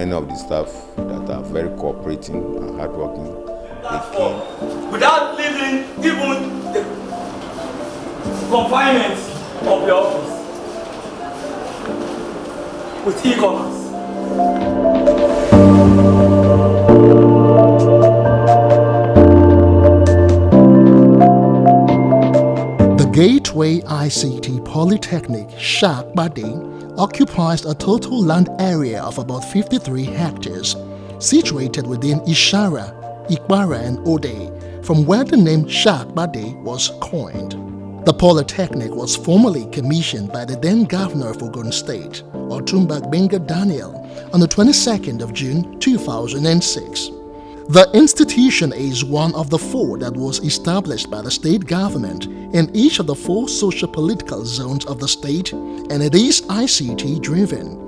many of the staff that are very cooperating and hardworking. Without leaving even the confinement of your office with e-commerce. The Gateway ICT Polytechnic SAAPADE occupies a total land area of about 53 hectares, situated within Ishara, Ikbara and Ode, from where the name SAAPADE was coined. The Polytechnic was formally commissioned by the then Governor of Ogun State, Otumba Benga Daniel, on the 22nd of June 2006. The institution is one of the four that was established by the state government in each of the four socio-political zones of the state, and it is ICT-driven,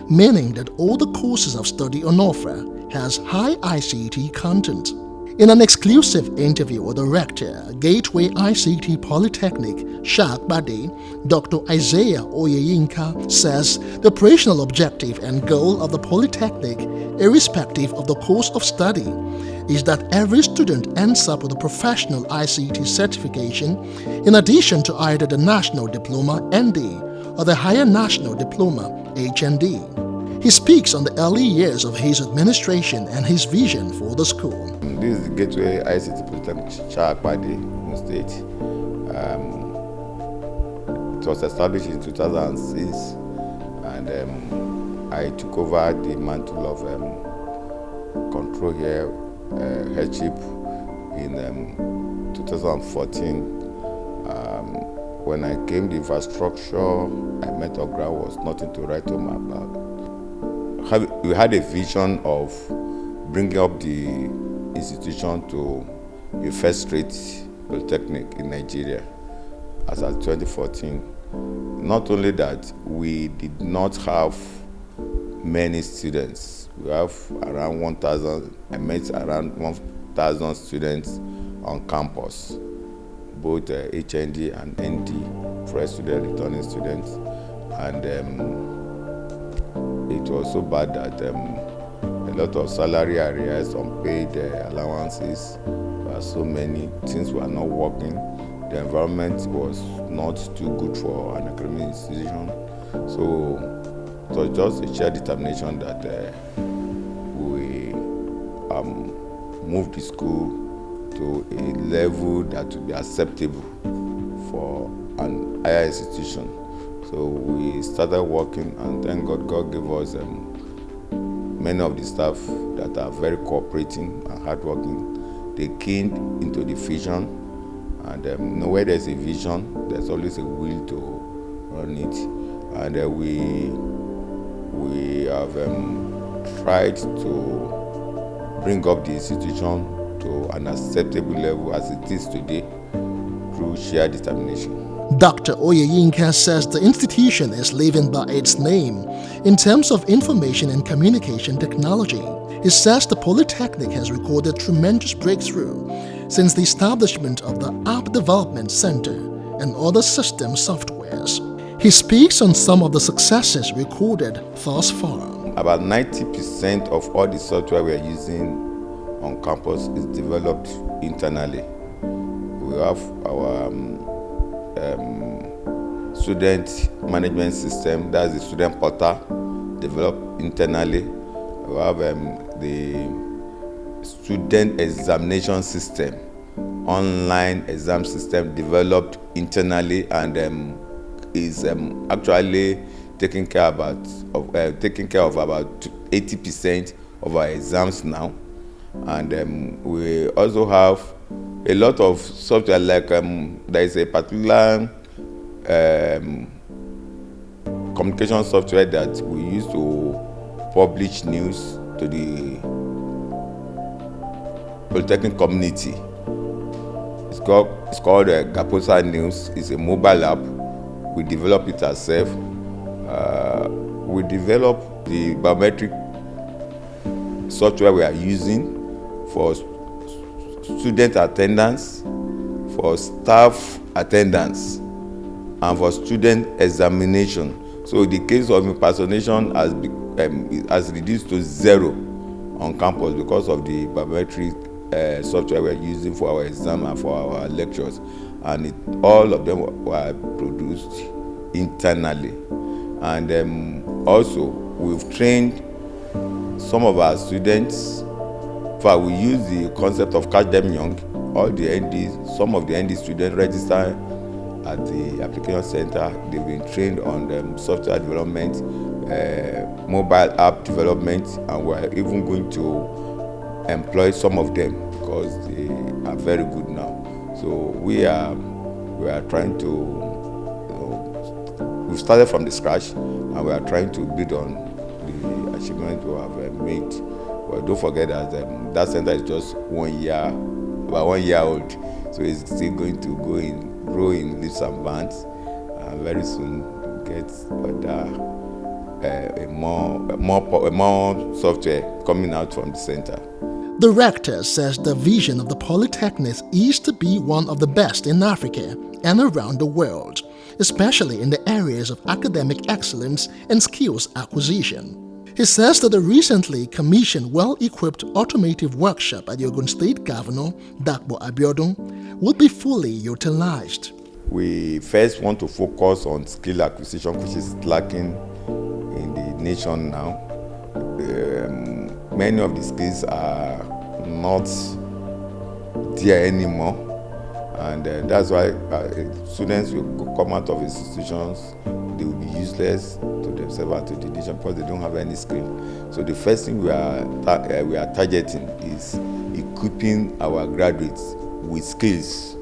meaning that all the courses of study on offer has high ICT content. In an exclusive interview with the rector, Gateway ICT Polytechnic, SAAPADE, Dr. Isaiah Oyeyinka says the operational objective and goal of the Polytechnic, irrespective of the course of study, is that every student ends up with a professional ICT certification in addition to either the National Diploma (ND) or the Higher National Diploma (HND). He speaks on the early years of his administration and his vision for the school. This is the Gateway ICT Polytechnic SAAPADE in State. It was established in 2006, and I took over the mantle of control here, headship, in 2014. When I came, the infrastructure I met on ground was nothing to write home about. We had a vision of bringing up the institution to a first-rate polytechnic in Nigeria as at 2014. Not only that, we did not have many students. We have around 1,000, I met around 1,000 students on campus, both HND and ND, fresh students, returning students. And it was so bad that a lot of salary arrears, unpaid allowances, were so many, things were not working. The environment was not too good for an academic institution. So it was just a shared determination that we moved the school to a level that would be acceptable for an higher institution. So we started working, and thank God, God gave us many of the staff that are very cooperating and hardworking. They keyed into the vision, and where there's a vision, there's always a will to run it. And we have tried to bring up the institution to an acceptable level as it is today through sheer determination. Dr. Oyeyinka says the institution is living by its name in terms of information and communication technology. He says the Polytechnic has recorded tremendous breakthrough since the establishment of the App Development Center and other system softwares. He speaks on some of the successes recorded thus far. About 90% of all the software we are using on campus is developed internally. We have our student management system, that's the student portal, developed internally. We have the student examination system, online exam system, developed internally, and is actually taking care of about 80% of our exams now. And we also have a lot of software, like there is a particular communication software that we use to publish news to the Polytechnic community. It's called Gaposa News. It's a mobile app. We develop it ourselves. We develop the biometric software we are using for student attendance, for staff attendance, and for student examination. So the case of impersonation has it has reduced to 0 on campus because of the biometric software we're using for our exam and for our lectures, and all of them were produced internally. And also we've trained some of our students. In fact, we use the concept of catch them young. All the NDs, some of the ND students register at the application center. They've been trained on software development, mobile app development, and we're even going to employ some of them because they are very good now. So we are trying to, we've started from the scratch, and we are trying to build on the achievement we have made. But don't forget that that center is just about 1 year old, so it's still going to grow in leaps and bounds, and very soon get more software coming out from the center. The rector says the vision of the polytechnics is to be one of the best in Africa and around the world, especially in the areas of academic excellence and skills acquisition. He says that the recently commissioned well-equipped automotive workshop at Ogun State Governor Dakpo Abiodun will be fully utilized. We first want to focus on skill acquisition, which is lacking in the nation now. Many of the skills are not there anymore, and that's why students will come out of institutions. They will be useless to themselves and to the nation because they don't have any skill. So the first thing we are targeting is equipping our graduates with skills.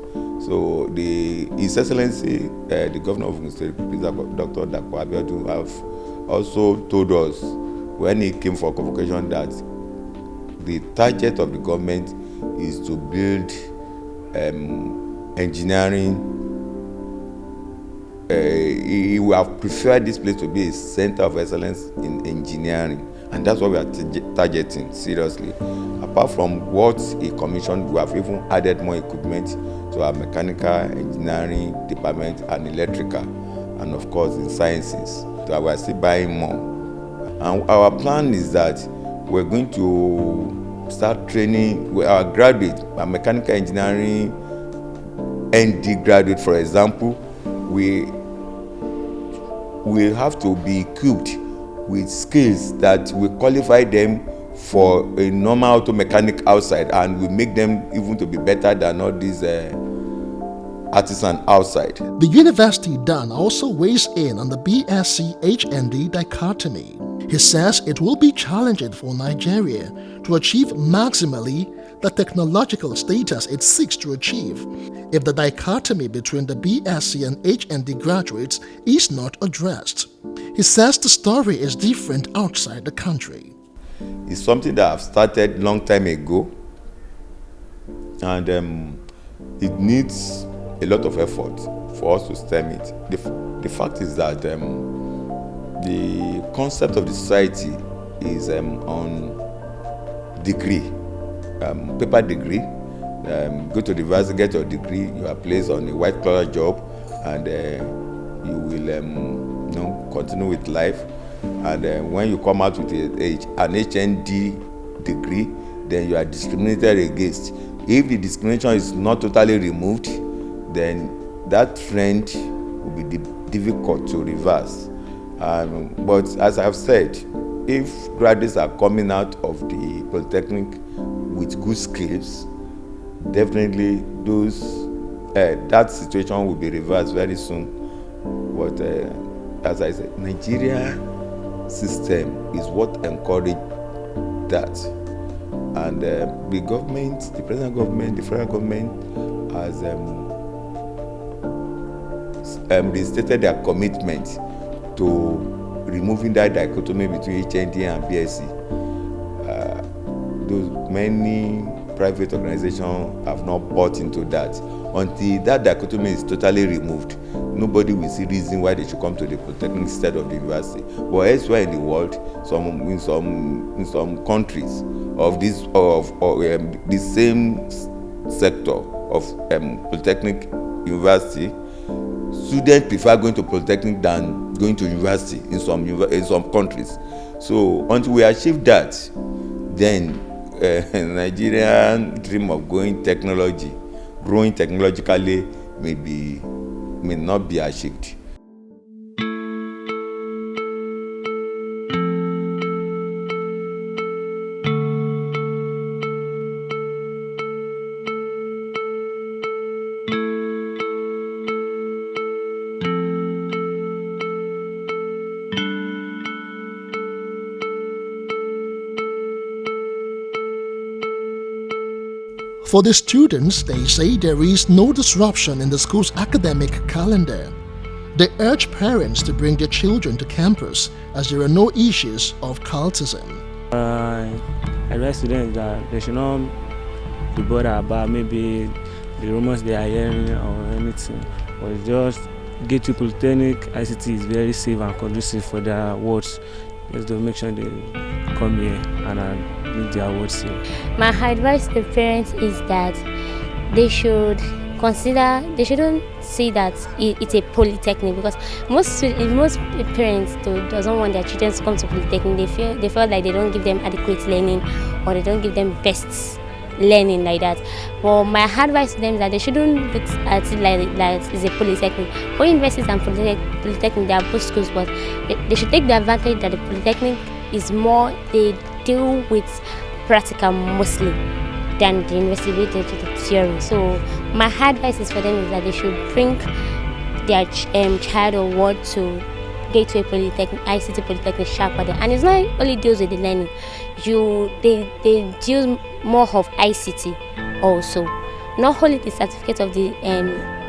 So His Excellency, the Governor of the State, Dr. Dakpo Abiodun, have also told us when he came for convocation that the target of the government is to build engineering. He would have preferred this place to be a center of excellence in engineering, and that's what we are targeting seriously. Apart from what he commissioned, we have even added more equipment to our mechanical engineering department and electrical, and of course in sciences. So we are still buying more. And our plan is that we're going to start training our graduates, our mechanical engineering ND graduate, for example. We have to be equipped with skills that will qualify them for a normal auto mechanic outside, and will make them even to be better than all these artisans outside. The University Dan also weighs in on the BSc HND dichotomy. He says it will be challenging for Nigeria to achieve maximally the technological status it seeks to achieve if the dichotomy between the BSc and HND graduates is not addressed. He says the story is different outside the country. It's something that I've started long time ago, and it needs a lot of effort for us to stem it. The fact is that the concept of the society is on degree, paper degree. Go to the university, get your degree, you are placed on a white-collar job, and you will continue with life. And when you come out with an HND degree, then you are discriminated against. If the discrimination is not totally removed, then that trend will be difficult to reverse. But as I've said, if graduates are coming out of the Polytechnic with good skills, definitely that situation will be reversed very soon. But as I said, Nigeria system is what encouraged that. And the government, the present government, the federal government has restated their commitment to removing that dichotomy between HND and BSc. Those many private organizations have not bought into that. Until that dichotomy is totally removed, nobody will see reason why they should come to the Polytechnic instead of the university. But elsewhere in the world, in some countries of the same sector of Polytechnic university, students prefer going to Polytechnic than going to university in some countries. So until we achieve that, then Nigerian dream of growing technologically may not be achieved. For the students, they say there is no disruption in the school's academic calendar. They urge parents to bring their children to campus as there are no issues of cultism. I advise students that they should not be bothered about maybe the rumors they are hearing or anything, but just get to Polytechnic. ICT is very safe and conducive for their wards. Just to make sure they come here and meet their wards here. My advice to parents is that they shouldn't see that it's a polytechnic, because most parents doesn't want their children to come to polytechnic. They feel like they don't give them adequate learning, or they don't give them best learning like that. Well, my advice to them is that they shouldn't look at it like it's a polytechnic. Both universities and polytechnic, they are both schools, but they should take the advantage that the polytechnic is more, they deal with practical mostly than the university related to the theory. So my advice is for them is that they should bring their child or ward to Gateway Polytechnic, ICT Polytechnic, SAAPADE. And it's not only deals with the learning. They deal more of ICT also. Not only the certificate of the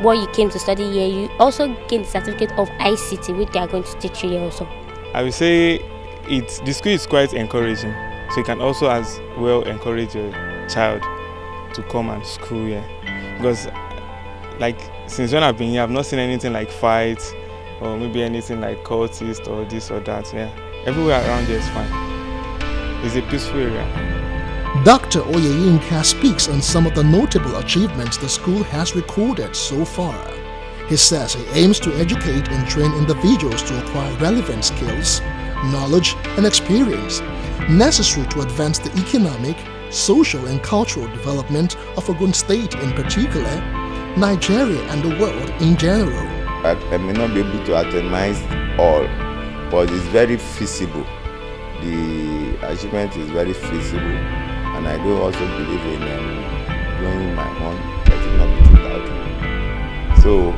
what you came to study here, you also gain the certificate of ICT, which they are going to teach you here also. I would say the school is quite encouraging, so you can also as well encourage your child to come and school here, because like since when I've been here, I've not seen anything like fights or maybe anything like cultists or this or that. Yeah, everywhere around here is fine. It's a peaceful area. Dr. Oyeyinka speaks on some of the notable achievements the school has recorded so far. He says he aims to educate and train individuals to acquire relevant skills, knowledge, and experience necessary to advance the economic, social, and cultural development of Ogun State in particular, Nigeria, and the world in general. I may not be able to itemize all, but it's very feasible. The achievement is very feasible, and I do also believe in blowing my horn, let it not be too loud. So,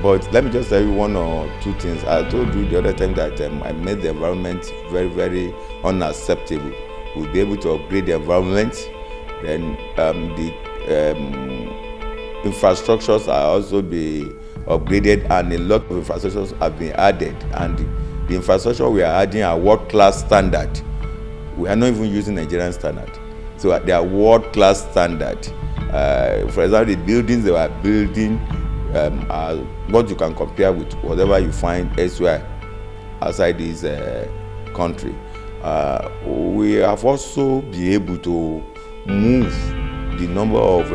but let me just tell you one or two things. I told you the other time that I made the environment very, very unacceptable. We'll be able to upgrade the environment, then the infrastructures are also be upgraded, and a lot of infrastructures have been added, and the infrastructure we are adding are world-class standard. We are not even using Nigerian standard, so they are world-class standard. For example, the buildings they were building are what you can compare with whatever you find elsewhere outside this country. We have also been able to move the number of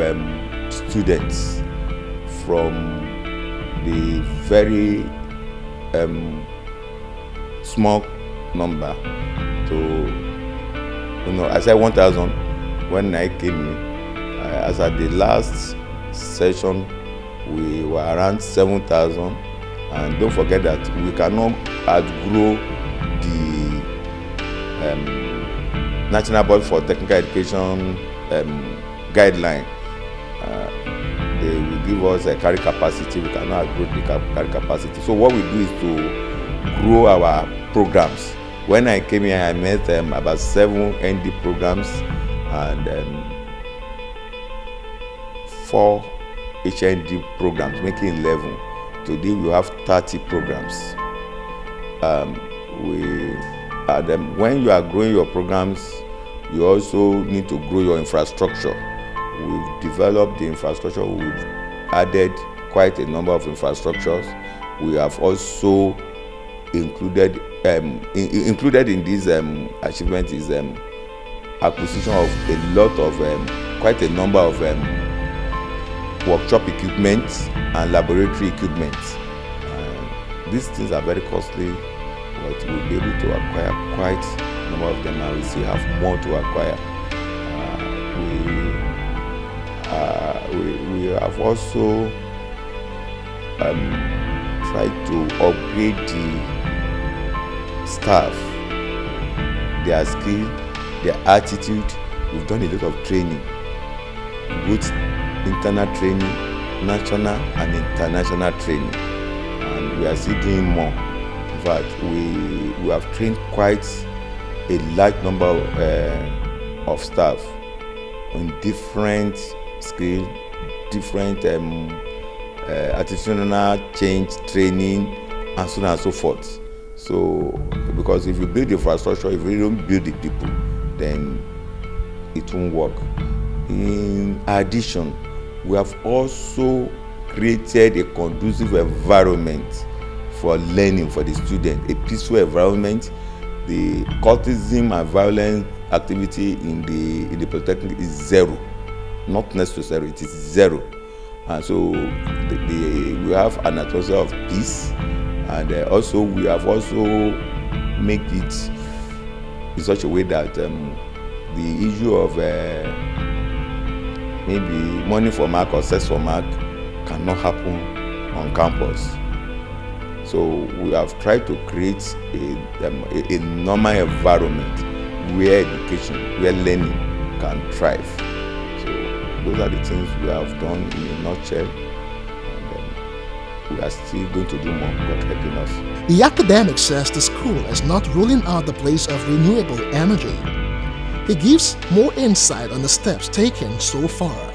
students from the very small number to, I said 1,000 when I came in. As at the last session, we were around 7,000, and don't forget that we cannot outgrow the National Board for Technical Education guideline. They will give us a carry capacity. We cannot outgrow the carry capacity. So what we do is to grow our programs. When I came here, I met about 7 ND programs and 4 HND programs, making 11. Today we have 30 programs. When you are growing your programs, you also need to grow your infrastructure. We've developed the infrastructure. We've added quite a number of infrastructures. We have also included in this achievement is acquisition of a lot of quite a number of workshop equipment and laboratory equipment. These things are very costly, but we'll be able to acquire quite a number of them, and we still have more to acquire. We have also tried to upgrade the staff, their skill, their attitude. We've done a lot of training, both internal training, national and international training, and we are still doing more. In fact, we have trained quite a large number of staff on different skills, different attitudinal change training, and so on and so forth. So, because if you build the infrastructure, if you don't build the people, then it won't work. In addition, we have also created a conducive environment for learning for the student, a peaceful environment. The cultism and violence activity in the Polytechnic is zero, not necessary, it is zero. And so we have an atmosphere of peace, and also we have also made it in such a way that the issue of maybe money for mark or sex for mark cannot happen on campus. So we have tried to create a normal environment where education, where learning can thrive. So those are the things we have done in a nutshell, and we are still going to do more, God helping us. The academic says the school is not ruling out the place of renewable energy. He gives more insight on the steps taken so far.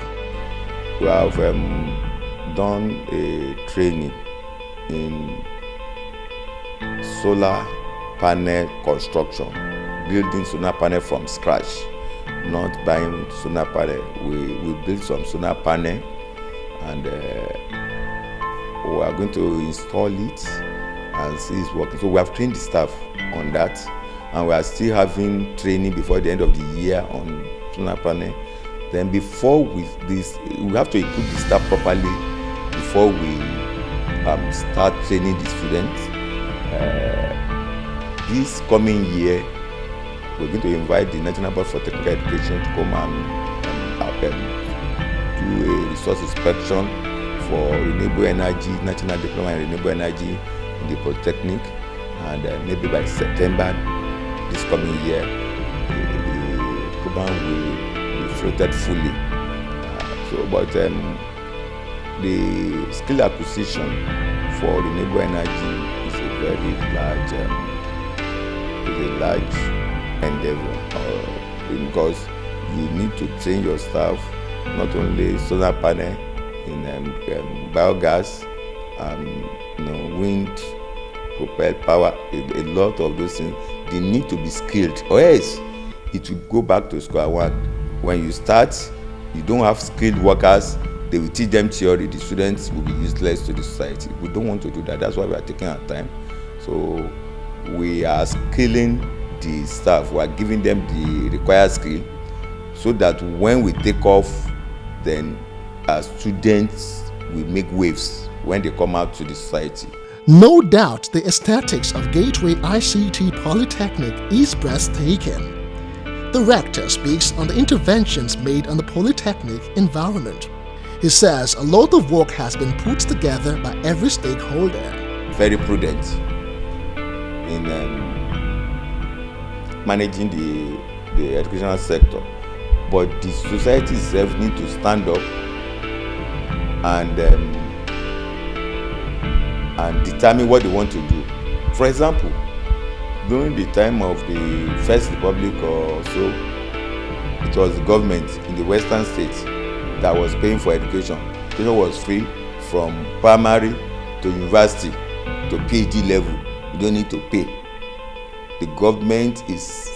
We have done a training in solar panel construction, building solar panel from scratch, not buying solar panel. We built some solar panel, and we are going to install it and see it's working. So we have trained the staff on that, and we are still having training before the end of the year on solar panel. Then before we have to equip the staff properly before we start training the students. This coming year, we're going to invite the National Board for Technical Education to come and do a resource inspection for renewable energy, national diploma in renewable energy in the Polytechnic, and maybe by September this coming year, the program will be floated fully. But the skill acquisition for renewable energy is a very large endeavor, because you need to train your staff not only solar panel in biogas and wind propelled power, a lot of those things. They need to be skilled, or else it will go back to square one. When you start, you don't have skilled workers. They will teach them theory. The students will be useless to the society. We don't want to do that. That's why we are taking our time. So we are skilling the staff. We are giving them the required skill, so that when we take off, then our students will make waves when they come out to the society. No doubt the aesthetics of Gateway ICT Polytechnic is breathtaking. The rector speaks on the interventions made on the Polytechnic environment. He says a lot of work has been put together by every stakeholder. Very prudent in managing the educational sector, but the society itself need to stand up and determine what they want to do. For example, during the time of the First Republic or so, it was the government in the western states that was paying for education. Education was free from primary to university to PhD level. You don't need to pay. The government is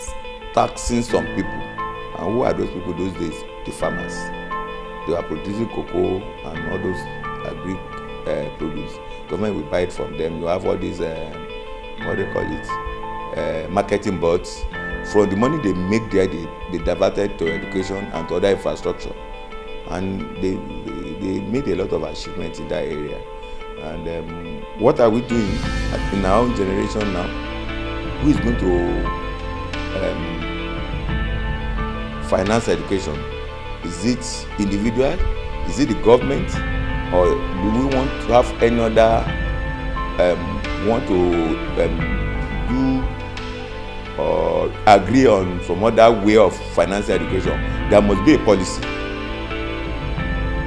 taxing some people. And who are those people those days? The farmers. They are producing cocoa and all those agri produce. Government will buy it from them. You have all these, what do they call it, marketing boards. From the money they make there, they divert to education and to other infrastructure. And they made a lot of achievements in that area. And what are we doing in our own generation now? who is going to finance education? Is it individual? Is it the government? Or do we want to have any other want to do or agree on some other way of financing education? There must be a policy.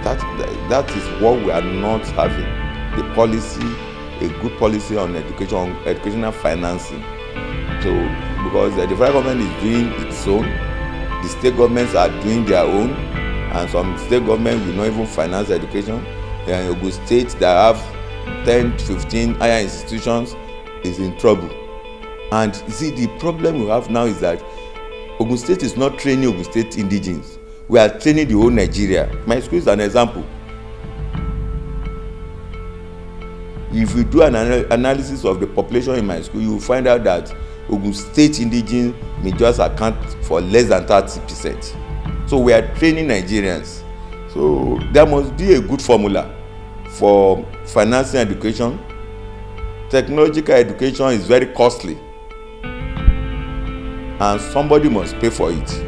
That is what we are not having. The policy, a good policy on education, educational financing. So because the federal government is doing its own, the state governments are doing their own, and some state governments will not even finance education. And Ogun State that have 10, 15 higher institutions is in trouble. And you see, the problem we have now is that Ogun State is not training Ogun State indigenes. We are training the whole Nigeria. My school is an example. If you do an analysis of the population in my school, you will find out that Ogun State indigenes may just account for less than 30%. So we are training Nigerians. So there must be a good formula for financing education. Technological education is very costly, and somebody must pay for it.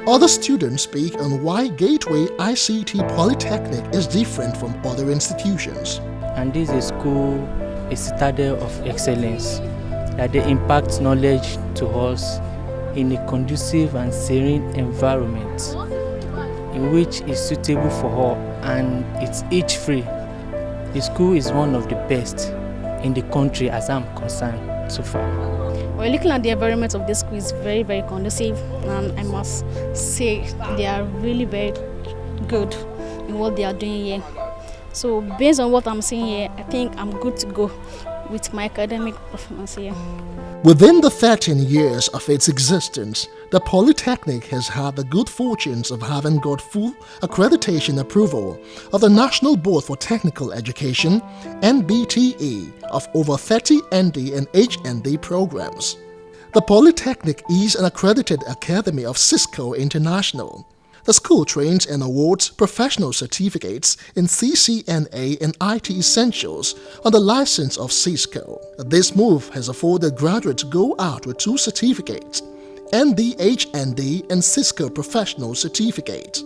Other students speak on why Gateway ICT Polytechnic is different from other institutions. And this is a school, a citadel of excellence, that they impact knowledge to us in a conducive and serene environment in which is suitable for all, and it's age-free. The school is one of the best in the country as I'm concerned so far. Well, looking at the environment of this school is very, very conducive, and I must say they are really very good in what they are doing here. So based on what I'm seeing here, I think I'm good to go with my academic performance here. Within the 13 years of its existence, the Polytechnic has had the good fortunes of having got full accreditation approval of the National Board for Technical Education, NBTE, of over 30 ND and HND programs. The Polytechnic is an accredited academy of Cisco International. The school trains and awards professional certificates in CCNA and IT Essentials on the license of Cisco. This move has afforded graduates to go out with 2 certificates, ND-HND and Cisco Professional Certificate.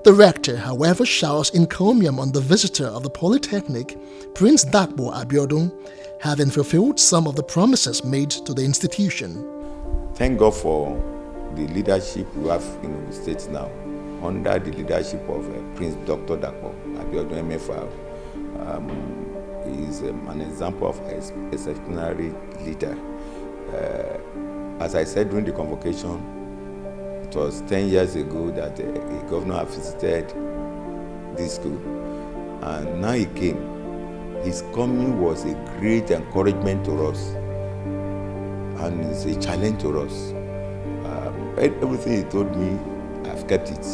The rector, however, showers encomium on the visitor of the Polytechnic, Prince Dakbo Abiodun, having fulfilled some of the promises made to the institution. Thank God for the leadership we have in the state now, under the leadership of Prince Dr. Dakbo Abiodun MFR. He is an example of an exceptionary leader. As I said during the convocation, it was 10 years ago that a governor had visited this school, and now he came. His coming was a great encouragement to us, and it's a challenge to us. Everything he told me, I've kept it,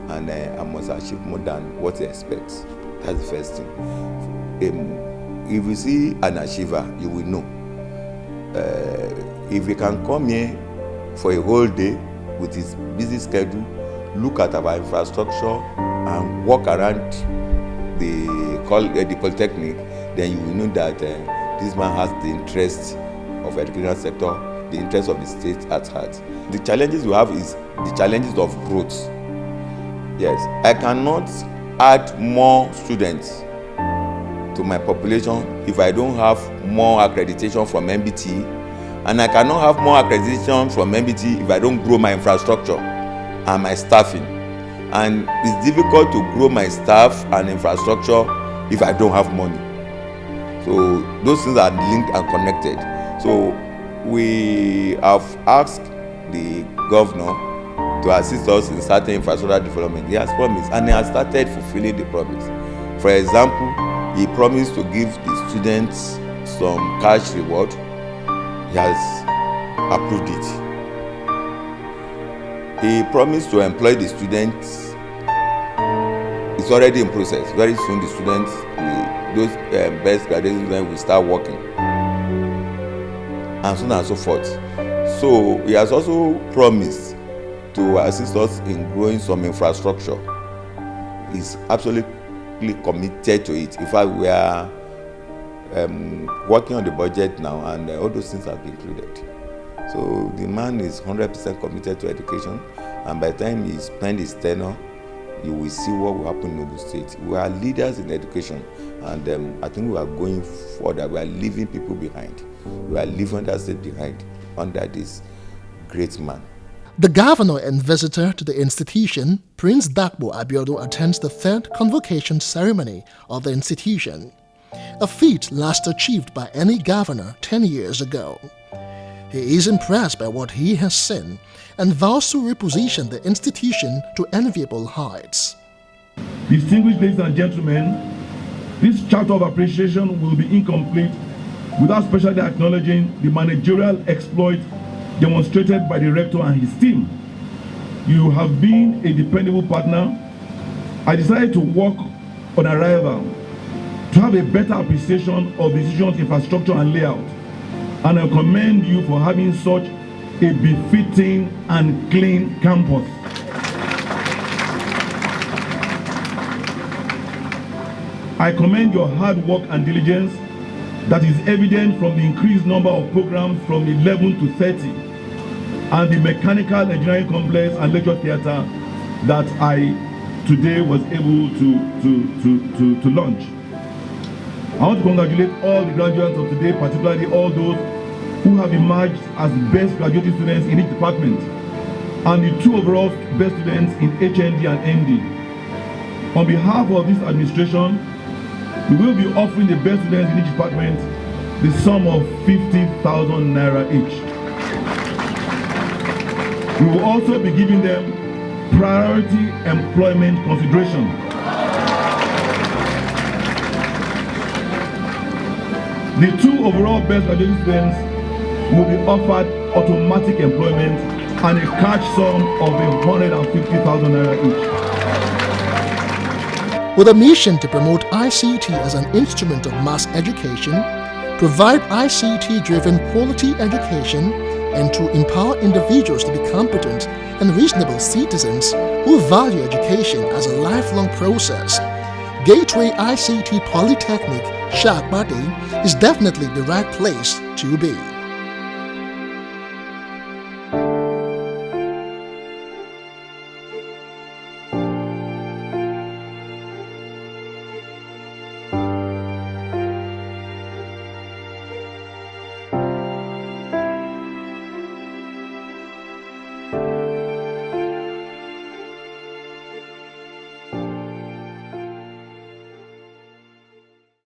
and I must achieve more than what he expects. That's the first thing. If you see an achiever, you will know. If he can come here for a whole day with his busy schedule, look at our infrastructure and walk around the Polytechnic, then you will know that this man has the interest of the educational sector, the interest of the state at heart. The challenges we have is the challenges of growth. Yes, I cannot add more students to my population if I don't have more accreditation from MBT, and I cannot have more accreditation from MBT if I don't grow my infrastructure and my staffing. And it's difficult to grow my staff and infrastructure if I don't have money. So those things are linked and connected. So we have asked the governor to assist us in certain infrastructure development. He has promised, and he has started fulfilling the promise. For example, he promised to give the students some cash reward. He has approved it. He promised to employ the students. It's already in process. Very soon the students, those best graduate students will start working. and so on and so forth. So he has also promised to assist us in growing some infrastructure. He's absolutely committed to it. In fact, we are working on the budget now, and all those things have been included. So the man is 100% committed to education, and by the time he spends his tenure, you will see what will happen in Ogun State. We are leaders in education, and I think we are going further. We are leaving people behind. We are leaving that state behind under this great man. The governor and visitor to the institution, Prince Dakbo Abiodun, attends the third convocation ceremony of the institution, a feat last achieved by any governor 10 years ago. He is impressed by what he has seen and vows to reposition the institution to enviable heights. Distinguished ladies and gentlemen, this chapter of appreciation will be incomplete without specially acknowledging the managerial exploit demonstrated by the rector and his team. You have been a dependable partner. I decided to work on arrival to have a better appreciation of the institution's infrastructure and layout, and I commend you for having such a befitting and clean campus. I commend your hard work and diligence that is evident from the increased number of programs from 11 to 30 and the mechanical engineering complex and lecture theatre that I today was able to launch. I want to congratulate all the graduates of today, particularly all those who have emerged as best graduating students in each department, and the two overall best students in HND and ND. On behalf of this administration, we will be offering the best students in each department the sum of 50,000 naira each. We will also be giving them priority employment consideration. The two overall best graduating students will be offered automatic employment and a cash sum of 150,000 naira each. With a mission to promote ICT as an instrument of mass education, provide ICT-driven quality education, and to empower individuals to be competent and reasonable citizens who value education as a lifelong process, Gateway ICT Polytechnic, SAAPADE, is definitely the right place to be.